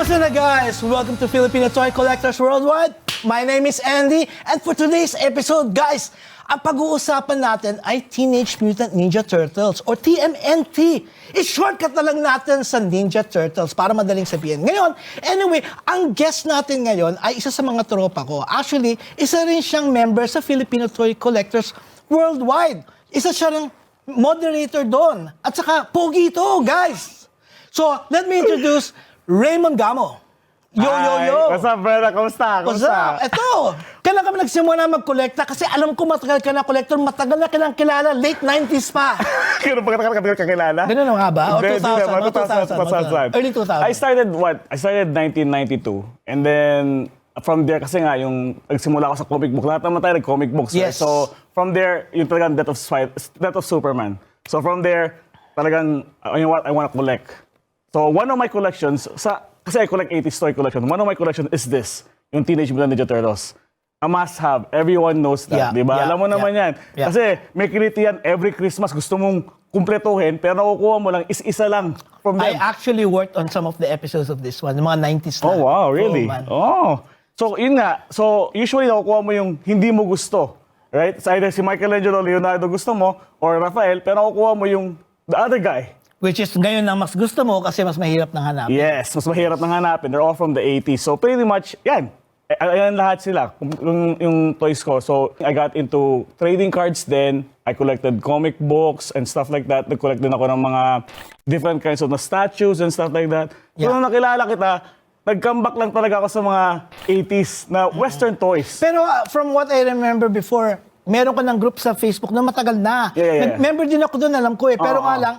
Kamusta na guys? Welcome to Filipino Toy Collectors Worldwide. My name is Andy and for today's episode guys, ang pag-uusapan natin ay Teenage Mutant Ninja Turtles or TMNT. I-shortcut na lang natin sa Ninja Turtles para madaling sabihin. Ngayon, anyway, ang guest natin ngayon ay isa sa mga tropa ko. Actually, isa rin siyang member sa Filipino Toy Collectors Worldwide. Isa siya ring moderator doon. At saka, pogi ito, guys. So, let me introduce Raymond Gamo. Yo. What's up, brother? Kamusta? What's up? Ito, kailan kami nagsimula mag-collecta kasi alam ko matagal ka na collector, matagal na kilang kilala, late 90s pa. Kano ba kakilala? Ganun nga ba? O 2000. Early 2000. I started 1992. And then, from there, kasi nga, yung nagsimula ako sa comic book, lahat naman tayo nag-comic books. Yes. Right? So, from there, yung talagang Death of Superman. So, from there, talagang, you know what, I want to collect. So, one of my collections, kasi I collect 80s toy collection, one of my collections is this, yung Teenage Mutant Ninja Turtles. A must-have. Everyone knows that, di ba? Alam mo naman yan. Yeah. Kasi may kiliti yan, every Christmas gusto mong kumpletuhin, pero nakukuha mo lang, isa lang from them. I actually worked on some of the episodes of this one, yung mga 90s na. Oh, wow, really? So, yun nga. So, usually nakukuha mo yung hindi mo gusto. Right? So, either si Michelangelo, Leonardo gusto mo, or Rafael, pero nakukuha mo yung the other guy. Which is ngayon ang mas gusto mo kasi mas mahirap nang hanapin. Yes, mas mahirap nang hanapin. They're all from the 80s. So, pretty much, yan. Ayan lahat sila, yung toys ko. So, I got into trading cards then. I collected comic books and stuff like that. Nag-collect din ako ng mga different kinds of statues and stuff like that. So, nung nakilala kita, nag-comeback lang talaga ako sa mga 80s na Western toys. Pero from what I remember before, meron ka ng group sa Facebook na matagal na. Yeah. Member din ako doon, alam ko eh. Pero nga lang,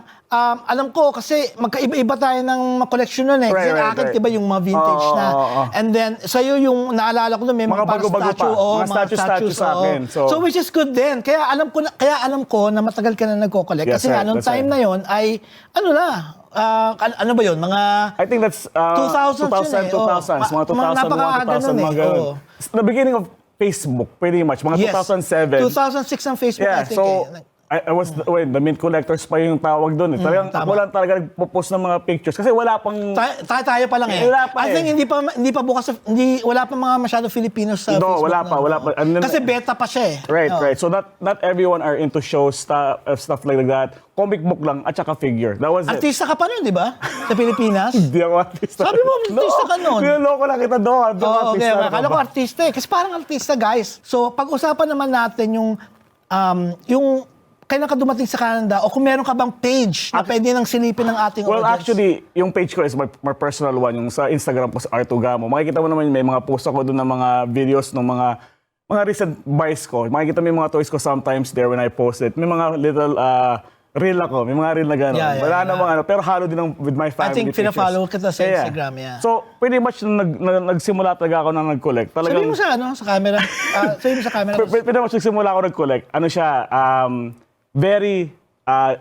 alam ko kasi magkaiba-iba tayo ng collection nun eh. Kasi akin, diba yung mga vintage na. And then, sa'yo yung naalala ko doon, may mga bago-bago statue. mga statue sa akin. So, which is good din. Kaya alam ko na matagal ka na nagko-collect. Yes, kasi nga, nung time na yon ay, ano ba yun? Mga I think that's 2000, 2000, mga 2000, napakaaga nun eh. mga ganun. The beginning of Facebook, pretty much, mga 2007. 2006 ang Facebook, I think. So, I was, the mint collectors pa yung tawag doon. Talagang ako lang talaga nagpo-post ng mga pictures kasi wala pang... Tayo pa lang eh. I think hindi pa bukas, wala pa mga masyado Filipinos sa Facebook. Wala pa. Kasi beta pa siya eh. Right. So not everyone are into shows, stuff like that. Comic book lang at saka figure. That was it. Artista ka pa nun, di ba? Sa Pilipinas? Hindi ako artista. Sabi mo, artista ka nun. Niloloko lang kita doon. Okay. Akala ko artista eh. Kasi parang artista, guys. So, pag-usapan naman natin yung kailan ka dumating sa Canada o kung meron ka bang page na pwede nang silipin ng ating audience? Well, actually, yung page ko is my personal one. Yung sa Instagram ko sa R2 Gamo. Makikita mo naman may mga post ako doon ng mga videos ng mga recent buys ko. Makikita mo yung mga toys ko sometimes there when I post it. May mga little reel ako. May mga reel na gano'n. Wala namang pero halo din with my family. I think pina-follow kita sa Instagram, So, pretty much nagsimula talaga ako na nag-collect. Sabi mo sa camera. Sabi mo sa camera. Pretty much nagsimula ako nag-collect. Ano siya, very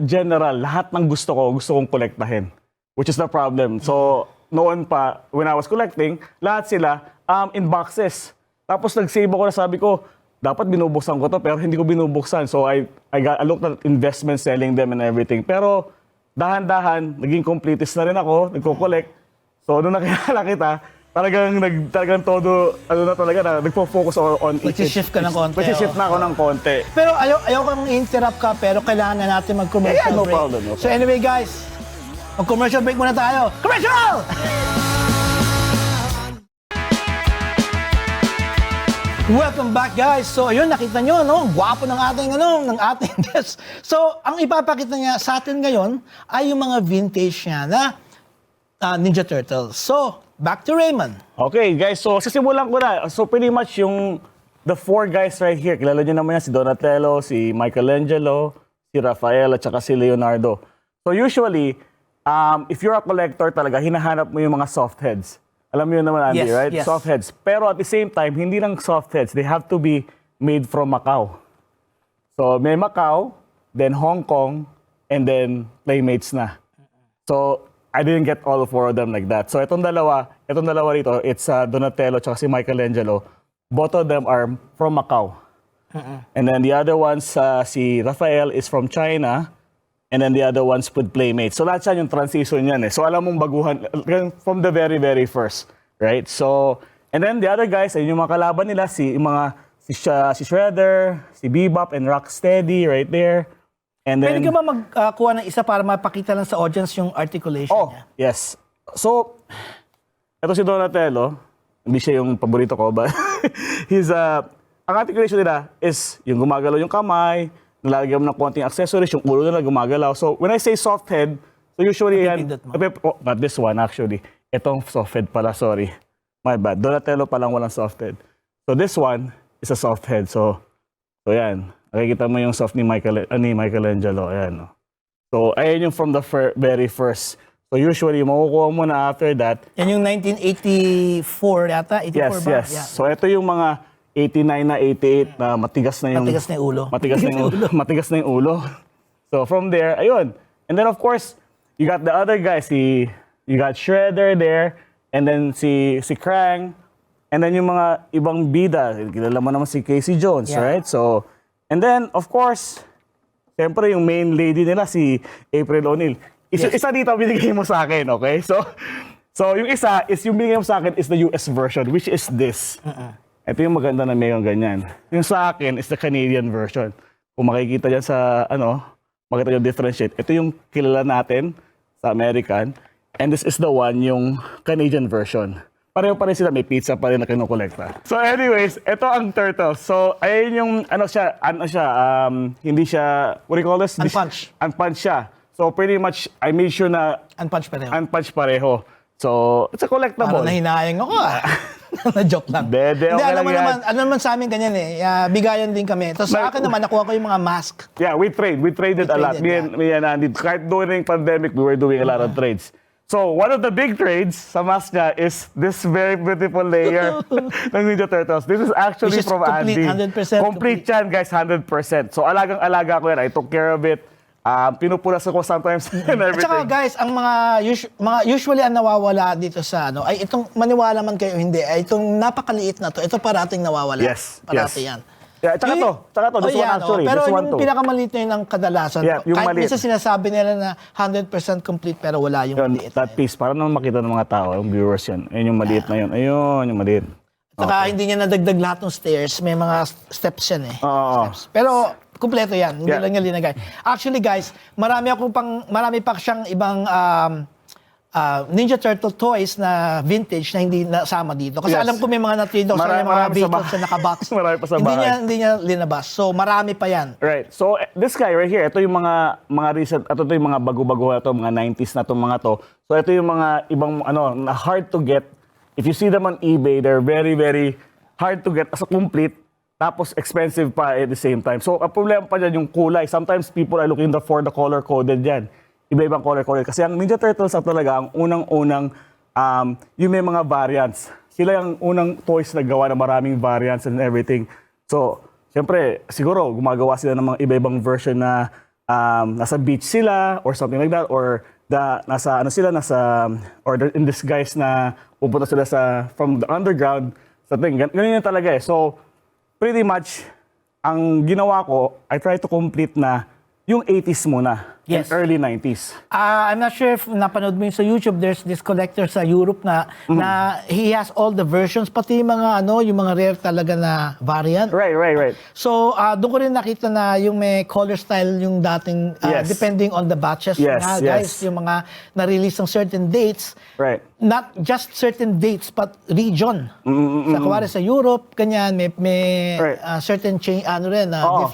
general. Lahat ng gusto kong kolektahin. Which is the problem. So, noon pa, when I was collecting, lahat sila in boxes. Tapos nag-save ako na sabi ko, dapat binubuksan ko to pero hindi ko binubuksan. So, I looked at investment, selling them and everything. Pero, dahan-dahan, naging completist na rin ako, nagko-collect. So, nung nakilala kita, talagang todo, nagpo-focus on it. Mag-shift ka ng konti. Mag-shift na ako ng konti. Pero ayaw kang interrupt ka, pero kailangan na natin mag-commercial break. Problem. So anyway guys, mag-commercial break muna tayo. Commercial! Welcome back guys. So ayun, nakita nyo, gwapo ng ating guest. So ang ipapakita niya sa atin ngayon ay yung mga vintage niya na Ninja Turtles. So, back to Raymond. Okay, guys. So, sisimulan ko na. So, pretty much the four guys right here. Kilala nyo naman yan, si Donatello, si Michelangelo, si Rafael, at saka si Leonardo. So, usually, if you're a collector talaga, hinahanap mo yung mga soft heads. Alam mo yun naman, Andy, right? Yes. Soft heads. Pero at the same time, hindi lang soft heads. They have to be made from Macau. So, may Macau, then Hong Kong, and then Playmates na. So, I didn't get all four of them like that. So itong dalawa rito, it's Donatello at si Michelangelo. Both of them are from Macau. And then the other ones, si Rafael is from China. and then the other ones with Playmates. So lahat yan yung transition yan eh. So alam mong baguhan from the very, very first. Right? So, and then the other guys, ayun yung mga kalaban nila, si Shredder, si Bebop, and Rocksteady right there. And then, Pwede ka ba magkuha ng isa para mapakita lang sa audience yung articulation niya? yes. So, ito si Donatello. Hindi siya yung paborito ko, but ang articulation nila is yung gumagalaw yung kamay, nalagyan mo ng konting accessories, yung ulo nila gumagalaw. So, when I say soft head, so usually yan, not this one actually. Itong soft head pala, sorry. My bad. Donatello palang walang soft head. So, this one is a soft head. So yan. Nakikita mo yung soft ni Michelangelo. Ayan. No? So, ayan yung from the very first. So, usually, makukuha mo na after that. Yan yung 1984 yata? 84 Yes, ba? yes. Yeah. So, ito yung mga 89 na 88 na matigas na yung... Matigas na yung ulo. Matigas na yung ulo. So, from there, ayun. And then, of course, you got the other guys. You got Shredder there. And then, si Krang. And then, yung mga ibang bida. Kilala mo naman si Casey Jones, Yeah. right? So, and then, of course, siyempre, yung main lady nila, si April O'Neil. Isa dito binigay mo sa akin, okay? So yung isa is yung binigay mo sa akin is the US version, which is this. Ito yung maganda na mayroong ganyan. Yung sa akin is the Canadian version. Kung makikita dyan sa, makita yung differentiate. Ito yung kilala natin sa American. And this is the one, yung Canadian version. Pareho pa rin sila, may pizza pa rin na kinukolekta. So anyways, ito ang turtle. So ayun yung, hindi siya, what do you call this? Unpunched. Unpunched siya. So pretty much, I made sure na Unpunched pareho. unpunched pareho. So, it's a collectible. Parang nahinahayang ako Na-joke lang. Dede, okay alam lang mo yan. naman, naman sa amin ganyan eh. Bigayan din kami. Tapos sa akin naman, nakuha ko yung mga mask. Yeah, we traded a lot. traded, Me and Andy, kahit during pandemic, we were doing a lot of trades. So, one of the big trades sa mask niya is this very beautiful layer ng Ninja Turtles. This is actually Which is from complete, Andy. 100% Complete yan, guys, 100%. So, alagang-alaga ko yan. I took care of it. Pinupulas ako sometimes and At saka everything. guys, ang mga usually ang nawawala dito sa ay itong maniwala man kayo hindi, ay itong napakaliit na to. Ito parating nawawala. Yes, Parati yes. yan. Yeah, tsaka to, this one actually. Pero This one yung too. pinakamaliit na yun ang kadalasan. Yeah, yung Kahit maliit. minsan sinasabi nila na 100% complete pero wala yung Yun, maliit na that yun. piece, para naman makita ng mga tao, yung viewers yan. Ayun yung maliit na yun. Ayun, yung maliit. Saka hindi niya nadagdag lahat ng stairs. May mga steps yan eh. Oo. Steps. Pero kumpleto yan. Hindi Yeah. lang niya linagay. Actually guys, marami pa siyang ibang Ninja Turtle toys na vintage na hindi nasama dito. Kasi Yes. alam ko may mga na-trade ako sa mga Marami sa vehicles bahay. na nakabox. Marami pa sa hindi bahay. hindi niya linabas. So marami pa yan. Right. So, this guy right here, ito yung mga recent, ito yung mga bago-bago na to, mga 90s na itong mga to. So, ito yung mga ibang, na hard to get. If you see them on eBay, they're very, very hard to get as a complete, tapos expensive pa at the same time. So, ang problema pa dyan yung kulay. Sometimes people are looking for the color-coded dyan. Iba-ibang color-coded. Kasi ang Ninja Turtles ang talaga, ang unang-unang, yung may mga variants. Sila yung unang toys na gawa na maraming variants and everything. So, siyempre, siguro, gumagawa sila ng mga iba-ibang version na nasa beach sila or something like that, or nasa or in disguise na pupunta sila from the underground sa thing. Ganun yun talaga eh. So, pretty much, ang ginawa ko, I try to complete na yung 80s muna. Yes. And early 90s. I'm not sure if napanood mo yun sa YouTube, there's this collector sa Europe na he has all the versions, pati yung mga yung mga rare talaga na variant. Right. So, doon ko rin nakita na yung may color style yung dating, Yes. depending on the batches Yes, na, yes. guys, yung mga na-release ng certain dates, Right. not just certain dates, but region. Sa kuwari sa Europe, ganyan, may Right. certain change, Oo.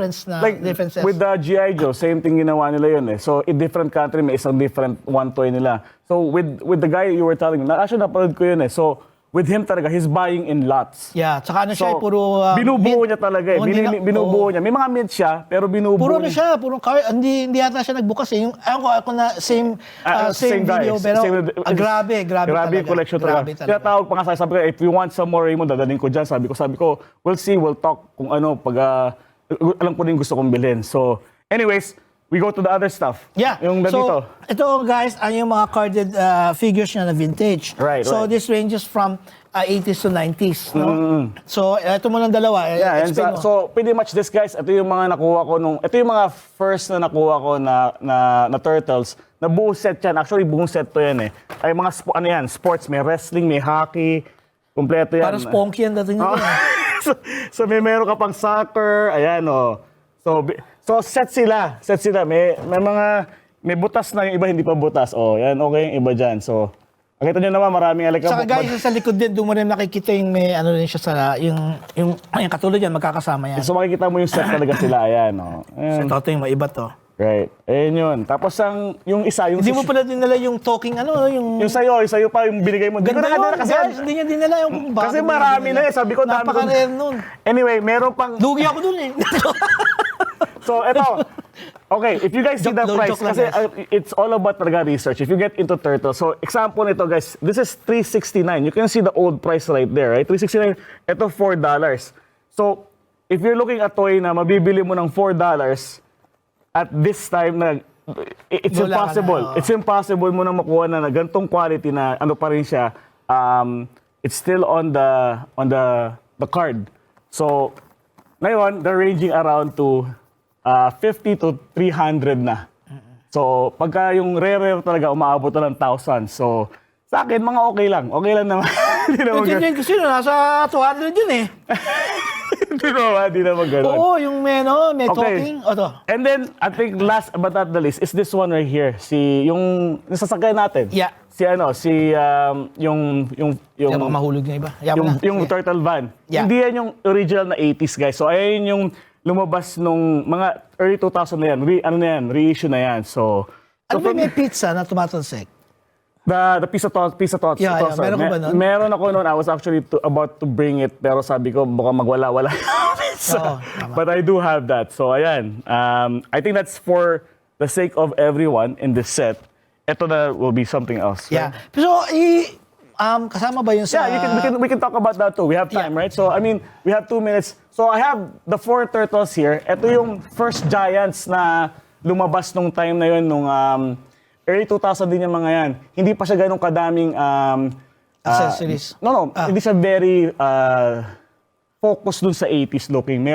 differences. With the G.I. Joe, same thing ginawa nila yun eh. So, in different country, may isang different one toy nila. So, with the guy you were telling me, actually napanood ko yun eh. So, with him talaga, he's buying in lots. Yeah, tsaka siya, So, puro... binubuo mid. niya talaga eh. Oh, hindi na- Binubuo niya. May mga mid siya, pero binubuo Puro niya. puro car, hindi yata siya nagbukas eh. Yung, ako na same video, guys. pero grabe Grabe talaga. yung collection Grabe talaga. Kaya tawag pa nga sabi ko, if you want some more Raymond, dadaling ko dyan. Sabi ko, we'll see, we'll talk kung ano, pag alam ko din gusto kong bilhin. So, anyways, we go to the other stuff. Yeah. Yung so, dito. ito guys, ay yung mga carded figures niya na vintage. Right, So, right. this ranges from 80s to 90s, no? So, ito mo ng dalawa. Yeah, and Explain mo. so pretty much this guys, ito yung mga nakuha ko ito yung mga first na nakuha ko na turtles. Na buong set yan. Actually, buong set to yan eh. Ay mga ano yan, sports, may wrestling, may hockey, kumpleto yan. Parang spunky yan dating nito. so meron ka pang soccer, ayan oh. So set sila. May butas na, yung iba hindi pa butas. Oh, yan okay yung iba dyan. So, nakita nyo naman maraming alikabok. Saka guys, sa likod din, doon mo rin nakikita yung may ano rin siya sa, yung katulad yan, magkakasama yan. So makikita mo yung set talaga sila, ayan oh. Ayan. Ito yung maiba to. Right. Ayun yun. Tapos yung isa, yung Hindi mo pala dinala yung talking yung yung sa'yo pa yung binigay mo. ganda yun, kasi, guys. Hindi niya dinala yung kasi marami na eh. Sabi ko, dami ko. Napaka-rare nun. Anyway, meron pang. Lugi ako dun eh. So, eto. Okay, if you guys see the Joke price, lang, kasi guys. it's all about talaga research. If you get into turtle, so example nito guys, this is $369. You can see the old price right there, right? $369. Ito $4. So, if you're looking at toy na mabibili mo ng $4, at this time na it's Wala ka impossible. na, oh. It's impossible mo na makuha na ganitong quality na ano pa rin siya. It's still on the card. So ngayon they're ranging around to 50 to 300 na. So pagka yung rare talaga umaabot na ng 1,000. So sa akin mga okay lang. Okay lang naman. Hindi naman Ito yun, kasi nasa 200 yun eh. Hindi naman ganun. Oo, yung may talking. O to. And then, I think last but not the least is this one right here. Yung sasakyan natin. Yeah. Yung Kaya baka mahulog na iba. yung turtle van. Yeah. Hindi yan yung original na 80s guys. So ayun yung lumabas nung mga early 2000 na yan. Reissue na yan. So Ano ba may pizza na tumatalsik? the pizza tots. Yeah, meron ka ba nun? Meron ako noon. I was actually about to bring it pero sabi ko baka magwala-wala. So, Oo, tama. but I do have that. So ayan. I think that's for the sake of everyone in this set. Ito na will be something else. Yeah. So, kasama ba yun sa... Yeah, we can talk about that too. We have time, Yeah. right? So I mean, we have 2 minutes. So I have the 4 turtles here. Ito yung first giants na lumabas nung time na yun nung early 2000 din yung mga yan. Hindi pa siya ganun kadaming Accessories. No. Hindi siya very focused dun sa 80s looking.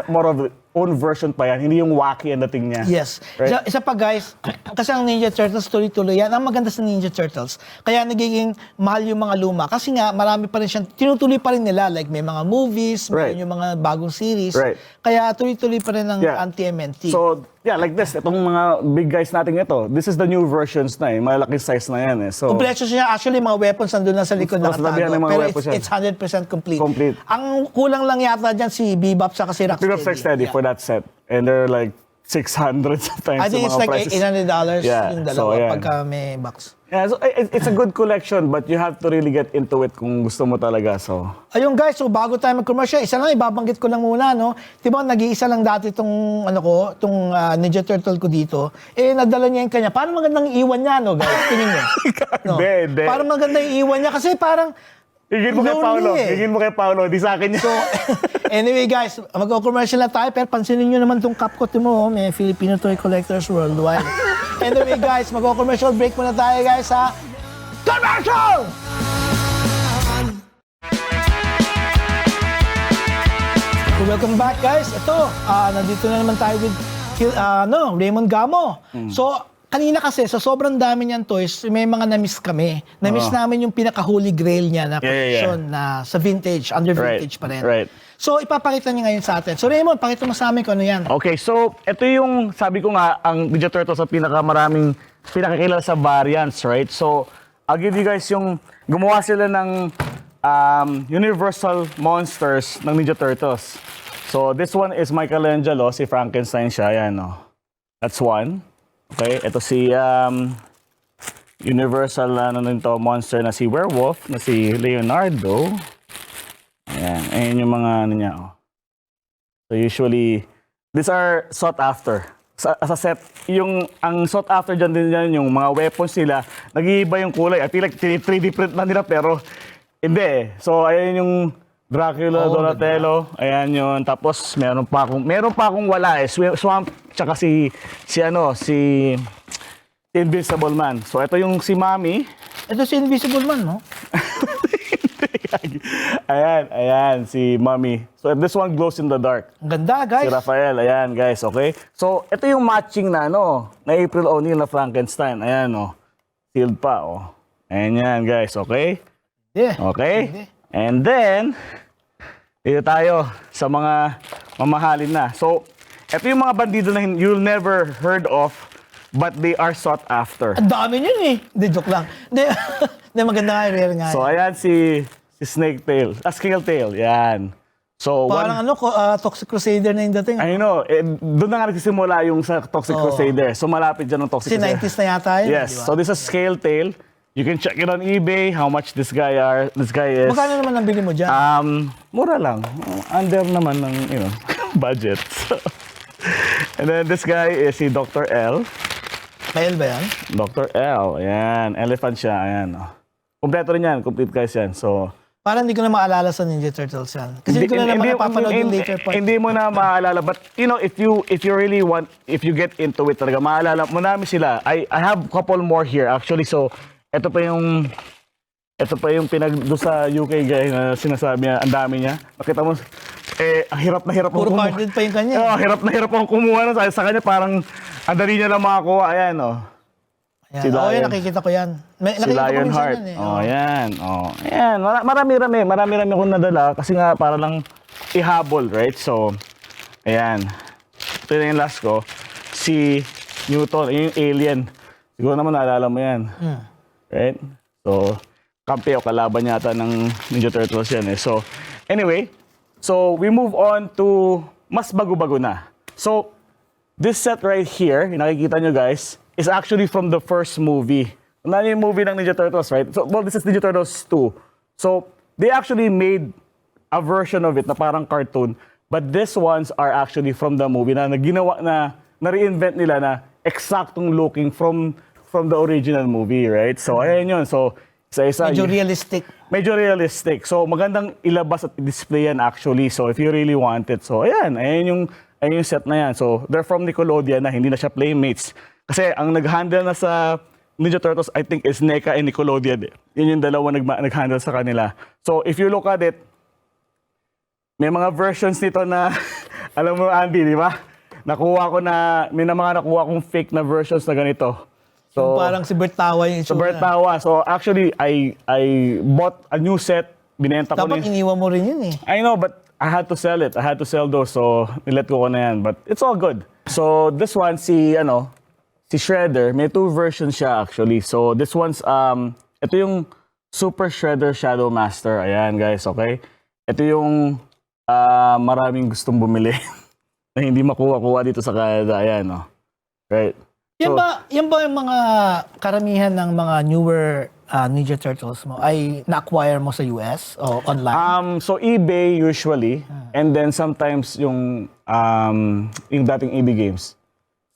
More of own version pa yan. Hindi yung wacky ang dating niya. Yes. Right? Isa pa guys, kasi ang Ninja Turtles tuloy-tuloy yan. Ang maganda sa Ninja Turtles, kaya nagiging mahal yung mga luma. Kasi nga, marami pa rin siyang, tinutuloy pa rin nila. Like may mga movies, Right. may yung mga bagong series. Right. Kaya tuloy-tuloy pa rin ng Yeah. anti-MNT. So, yeah, like this. Itong mga big guys natin ito. This is the new versions na eh. Malaki size na yan eh. So, Kompleto siya. Actually, mga weapons nandun lang sa likod Mas labihan nakatago. ng mga Pero weapons yan. it's 100% complete. Complete. Ang kulang lang yata dyan si Bebop sa kasi Rocksteady. Big up Rocksteady Yeah. for that set. And they're like 600 sometimes. I think sa it's mga like prices. $800 Yeah, yung so, dalawa yeah. pagka may box. Yeah, so it's a good collection but you have to really get into it kung gusto mo talaga. So, Ayun guys, so bago tayo mag-commercial, isa lang, ibabanggit ko lang muna, no? Diba, nag-iisa lang dati itong, Ninja Turtle ko dito. Eh, nadala niya yung kanya. Parang magandang iwan niya, no, guys? Tingin niyo. No? Hindi. Parang magandang iwan niya kasi parang higin mo kay lonely Paolo. eh. Higin mo kay Paolo. Di sa akin yun. So, anyway guys, mag-commercial na tayo, pero pansinin nyo naman itong Capcom mo, may Filipino Toy Collectors Worldwide. Anyway guys, mag-commercial break muna tayo guys, ha? Commercial! So, welcome back guys. Ito, nandito na naman tayo with Raymond Gamo. So, kanina kasi, sa sobrang dami niyan toys, may mga na-miss kami. Na-miss namin yung pinaka-holy grail niya na collection na sa vintage, under vintage pa rin. Right. So, ipapakita niya ngayon sa atin. So, Raymond, pakita mo sa amin kung ano yan. Okay, so ito yung sabi ko nga ang Ninja Turtles sa pinakakilala sa variants, right? So, I'll give you guys yung gumawa sila ng Universal Monsters ng Ninja Turtles. So, this one is Michelangelo, si Frankenstein siya, ayan, no. That's one. Okay, ito si Universal monster na si Werewolf, na si Leonardo. Ayan yung mga ano niya. Oh. So usually, these are sought after. As a set, ang sought after dyan din yan, yung mga weapons nila, nag-iiba yung kulay. I feel like 3D print na nila pero hindi eh. So ayan yung Dracula, Oh, Donatello, ayan yun. Tapos meron pa akong wala eh. Swamp, tsaka si Invisible Man. So ito yung si Mami. Ito si Invisible Man, no? Ayan, si Mami. So this one glows in the dark. Ang ganda, Si guys. Raphael, ayan guys, okay? So ito yung matching na na April O'Neil na Frankenstein. Ayan sealed pa Ayan yan guys, okay? Yeah. Okay? And then, dito tayo sa mga mamahalin na. So, ito yung mga bandido na you'll never heard of, but they are sought after. Ang dami yun eh. Hindi, joke lang. Hindi, maganda nga, rare nga. So, ayan si Snaketail, Scaletail, yan. So, Parang Toxic Crusader na yung dating. I know, doon na nga nagsisimula yung sa Toxic Crusader. So, malapit dyan ng Toxic Kasi Crusader. 90s na yata yun. Yes, di ba? so this is Scaletail. You can check it on eBay, how much this guy is. Magkano naman ang bili mo dyan? Mura lang. Under naman ng, budget. And then this guy is si Dr. L. May L ba yan? Dr. L. Ayan. Elephant siya. Ayan. Kompleto rin yan. Complete guys yan. So, Parang hindi ko na maalala sa Ninja Turtles yan. Kasi hindi ko na naman napapanood yung later part. Hindi mo na maalala. But, if you really want, if you get into it talaga, maalala mo namin sila. I have couple more here actually. So, ito pa yung doon sa UK guy na sinasabi niya, ang dami niya. Nakita mo, ang hirap na hirap Puro kumuha. carded pa yung kanya. Hirap na hirap akong kumuha sa kanya. Parang, ang dali niya lang makakuha. Ayan, Ayan. Si Lion. Yan, nakikita ko yan. Si Nakikita ko minsan Lionheart. yan eh. Ayan. Ayan. Marami akong nadala. Kasi nga, para lang ihabol, right? So, ayan. Ito na yung last ko. Si Newton, yung alien. Siguro naman naalala mo yan. Right? So, kampi o kalaban yata ng Ninja Turtles yan eh. So, anyway. So, we move on to mas bago-bago na. So, this set right here, yung nakikita nyo guys, is actually from the first movie. Ano yung movie ng Ninja Turtles, right? So, well, this is Ninja Turtles 2. So, they actually made a version of it na parang cartoon. But these ones are actually from the movie na ginawa na na-reinvent nila na exactong looking from the original movie, right? So, ayan yun. So, isa-isa. Medyo realistic. Medyo realistic. So, magandang ilabas at i-display yan actually. So, if you really want it. So, ayan yung set na yan. So, they're from Nickelodeon na hindi na siya Playmates. Kasi, ang nag-handle na sa Ninja Turtles, I think, is NECA and Nickelodeon. Yun yung dalawa nag-handle sa kanila. So, if you look at it, may mga versions nito na, alam mo, Andy, di ba? May mga nakuha kong fake na versions na ganito. So, Yung parang si Bert Tawa yung So, itsura. Bert Tawa. So, actually, I bought a new set. Binenta ko Dapat iniwan mo rin yun eh. I know, but I had to sell it. I had to sell those. So, nilet ko na yan. But it's all good. So, this one, si Shredder, may two versions siya actually. So, this one's, ito yung Super Shredder Shadow Master. Ayan, guys, okay? Ito yung maraming gustong bumili na hindi makuha-kuha dito sa Canada. Ayan, Right? Yan ba yung mga karamihan ng mga newer Ninja Turtles mo ay na-acquire mo sa US o online? So eBay usually, and then sometimes yung dating EB Games.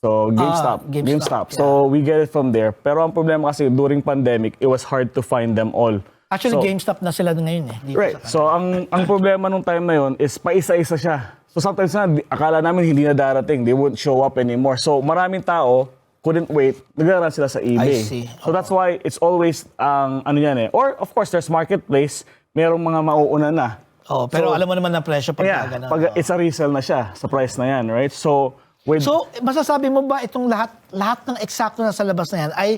So GameStop. GameStop, yeah. So we get it from there. Pero ang problema kasi during pandemic, it was hard to find them all. Actually, So- GameStop na sila ngayon eh. Dito Right. sa So ang problema nung time na yun is paisa-isa siya. So sometimes akala namin hindi na darating. They won't show up anymore. So maraming tao couldn't wait. Naglaran sila sa eBay. I see. So that's why it's always ano yan eh. Or of course there's marketplace. Merong mga mauuna na. pero So, alam mo naman na presyo pag Yeah, ganun. pag it's a resale na siya sa price na yan, right? So with So, masasabi mo ba itong lahat ng eksakto na sa labas na yan ay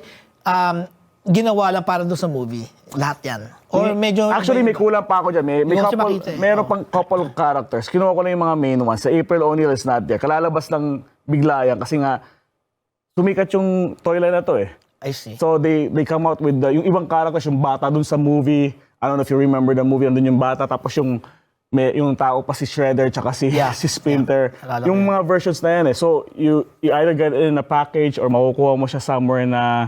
ginawa lang para doon sa movie? Lahat yan? Or medyo... Actually, may kulang pa ako dyan. May Hindi ko kasi couple, makita eh. meron pang couple characters. Kinuha ko na yung mga main ones. Sa April O'Neil is not there. Kalalabas lang bigla yan kasi nga sumikat yung toyline na to eh. I see. So they come out with yung ibang characters, yung bata dun sa movie. I don't know if you remember the movie, andun yung bata. Tapos yung tao pa si Shredder tsaka si Splinter. Alala ko Yung yun. mga versions na yan eh. So you either get it in a package or makukuha mo siya somewhere na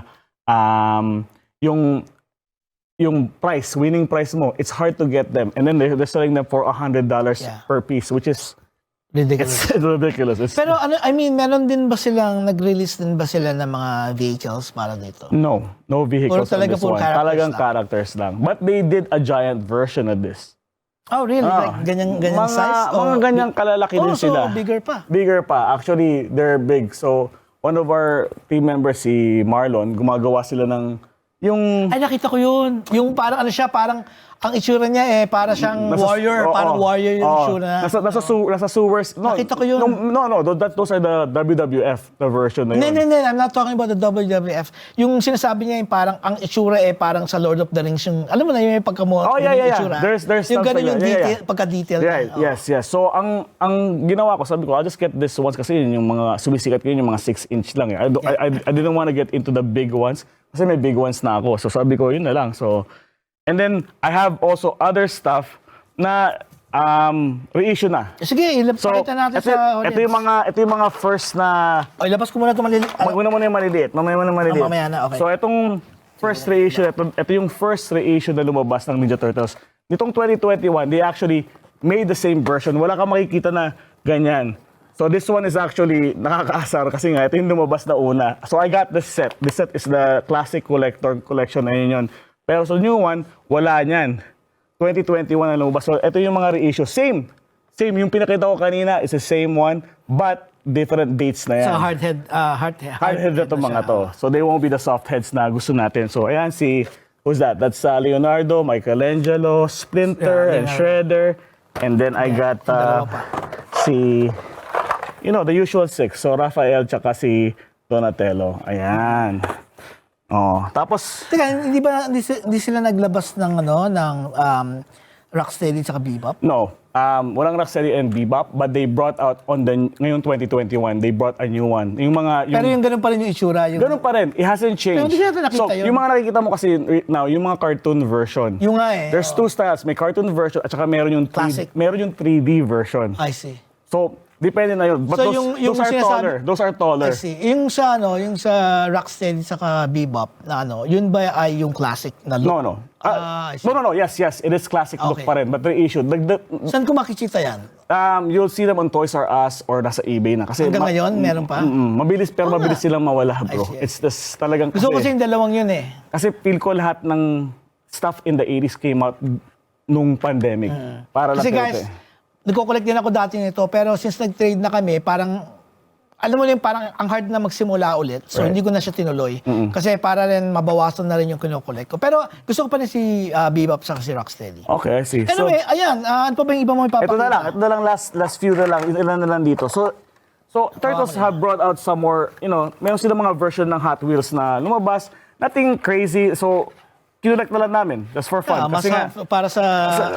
yung winning price mo, it's hard to get them. And then they're selling them for $100 Yeah. per piece, which is Ridiculous. it's ridiculous. Pero meron din ba silang, nag-release din ba sila ng mga vehicles para dito? No vehicles Puro talaga on this puro one. characters Talagang lang. characters lang. But they did a giant version of this. Oh, really? Like ganyan mga, size? Mga ganyang kalalaki din so sila. bigger pa. Bigger pa. Actually, they're big. So, one of our team members, si Marlon, gumagawa sila ng yung... Ay, nakita ko yun. Yung parang ano siya, parang ang itsura niya para siyang warrior. Parang warrior yung itsura. Nasa sewers. No, Nakita ko yun. Those are the WWF, the version na yun. No, I'm not talking about the WWF. Yung sinasabi niya yung parang ang itsura parang sa Lord of the Rings. Yung, alam mo na yung pagkamuha yung itsura. There's yung stuff ganun like yung that. detail, pagka-detail. Right, yes. So, ang ginawa ko, sabi ko, I'll just get this once kasi yun yung mga sumisikat ko yun, yung mga 6-inch lang. I didn't want to get into the big ones kasi may big ones na ako. So, sabi ko, yun na lang. So, and then, I have also other stuff na reissue na. Sige, pakita natin sa audience. Ito yung mga first na... O, ilabas ko muna ito maliliit. Magmuna muna yung maliliit. Mamaya na, okay. So, itong first reissue, ito yung first reissue na lumabas ng Ninja Turtles. Nitong 2021, they actually made the same version. Wala kang makikita na ganyan. So, this one is actually nakakaasar kasi nga, ito yung lumabas na una. So, I got this set. This set is the classic collection. Ayun yun. Pero sa new one, wala niyan. 2021 na lumabas. So, ito yung mga reissue. Same. Yung pinakita ko kanina is the same one, but different dates na yan. So, hardhead na itong mga to. So, they won't be the soft heads na gusto natin. So, ayan, who's that? That's Leonardo, Michelangelo, Splinter, and Shredder. And then, I got the usual 6. So, Raphael, tsaka si Donatello. Ayan. Tapos teka, hindi sila naglabas ng Rocksteady at Bebop? No. Walang Rocksteady and Bebop, but they brought out ngayong 2021, they brought a new one. Pero yung ganun pa rin yung itsura. Ganun pa rin. It hasn't changed. Pero hindi natin nakita yun. Yung mga nakikita mo kasi now, yung mga cartoon version. Yung nga There's two styles. May cartoon version at saka meron yung Classic. Meron yung 3D version. I see. So, depende na yun. But So, those are taller. Those are taller. I see. Yung sa Rocksteady at Bebop yun ba ay yung classic na look? No. I see. No. Yes. It is classic look Okay. pa rin. But reissued. Saan ko makikita yan? You'll see them on Toys R Us or nasa eBay na. Kasi Hanggang ngayon, meron pa? Mabilis silang mawala, bro. see. It's this talagang Gusto ko kasi yung dalawang yun Kasi feel ko lahat ng stuff in the 80s came out nung pandemic. Para Kasi lang guys, nagko-collect din ako dati nito, pero since nag-trade na kami, parang, alam mo rin, parang ang hard na magsimula ulit. So, Right. hindi ko na siya tinuloy. Kasi para rin mabawasan na rin yung kino-collect ko. Pero gusto ko pa rin si Bebop sa si Rocksteady. Okay, I see. Anyway, ayan, ano pa ba yung iba mo ipapakita? Ito na lang, last few na lang, ilan na lang dito. So Turtles have brought out some more, meron silang mga version ng Hot Wheels na lumabas. Nothing crazy, so kinolect na lang namin, just for fun. Kasi nga, para sa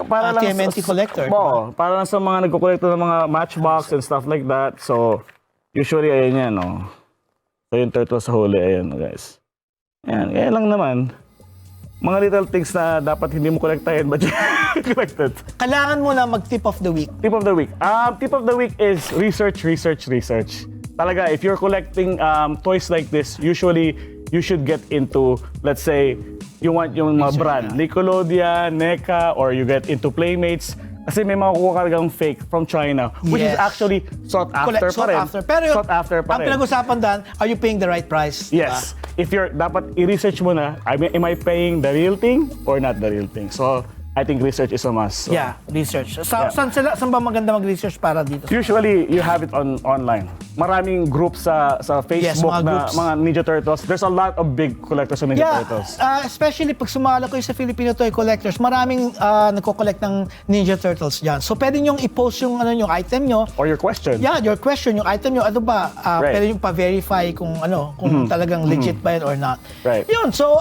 lang TMNT collector. Oo, para lang sa mga nagko-collect ng mga Matchbox and stuff like that. So, usually, ayan yan, So, yung Turtles sa huli, ayan, guys. Ayan lang naman. Mga little things na dapat hindi mo kolektahin, but you collected. Kailangan mo na mag-tip of the week. Tip of the week. Tip of the week is research. Talaga, if you're collecting toys like this, usually, you should get into, let's say, you want yung mga brand, Nickelodeon, NECA, or you get into Playmates. Kasi may mga kukuha kang fake from China, which is actually sought after pa rin. Pero sought after pa ang rin. pinag-usapan dan, are you paying the right price? Yes. If dapat i-research mo na, am I paying the real thing or not the real thing? So, I think research is a must. So. Yeah, research. Saan ba maganda mag-research para dito? Usually, you have it online. Maraming groups sa Facebook mga Ninja Turtles. There's a lot of big collectors of Ninja Turtles. Especially pag sumala kayo sa Filipino Toy Collectors, maraming nagko-collect ng Ninja Turtles dyan. So, pwede nyong i-post yung item nyo. Or your question. Yeah, your question, yung item nyo, ano ba? Right. Pwede yung pa-verify kung talagang legit ba yun or not. Right. Yun, so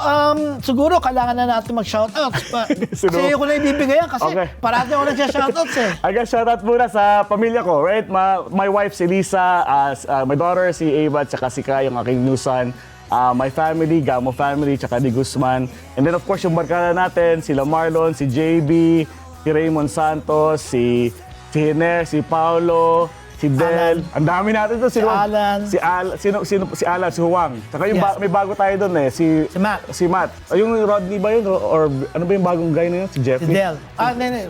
siguro kailangan na natin mag-shoutouts. Kasi ko na ibibigay yan kasi parati ako nagsya-shoutouts I guess shoutout muna sa pamilya ko, right? My wife, si Lisa, my daughter, si Ava, tsaka si Kai, yung aking new son. My family, Gamo family, tsaka di Guzman. And then of course, yung barkada natin, sila Marlon, si JB, si Raymond Santos, si Hiner, si Paulo, si Del. Ang dami natin doon. Si Alan. Si Alan, si Huwang. Tsaka yung may bago tayo doon si Matt. Si Matt. Yung Rodney ba yun? Or ano ba yung bagong guy na yun? Si Jeffrey? Si Del.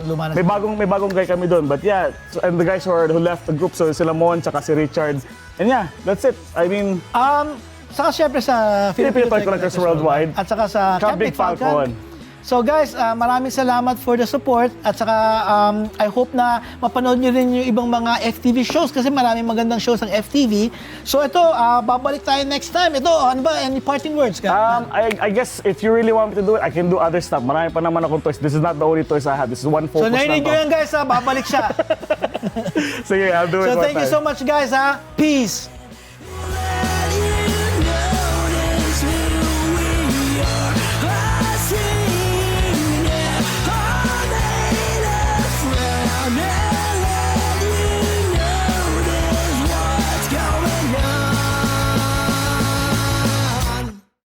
Luma na. May bagong guy kami doon. But yeah, and the guys who left the group, so sila Mon, tsaka si Richard. And yeah, that's it. I mean... Saka syempre sa Filipino Toy Collectors Worldwide. At saka sa Camp Big Falcon. So guys, maraming salamat for the support at saka I hope na mapanood nyo rin yung ibang mga FTV shows kasi maraming magandang shows ng FTV. So ito, babalik tayo next time. Ito, ano ba? Any parting words ka? I guess if you really want me to do it, I can do other stuff. Marami pa naman akong toys. This is not the only toys I have. This is one So focus narinig lang nyo to. yan guys, babalik siya. Sige, I'll do it So one thank you time. so much guys. Peace!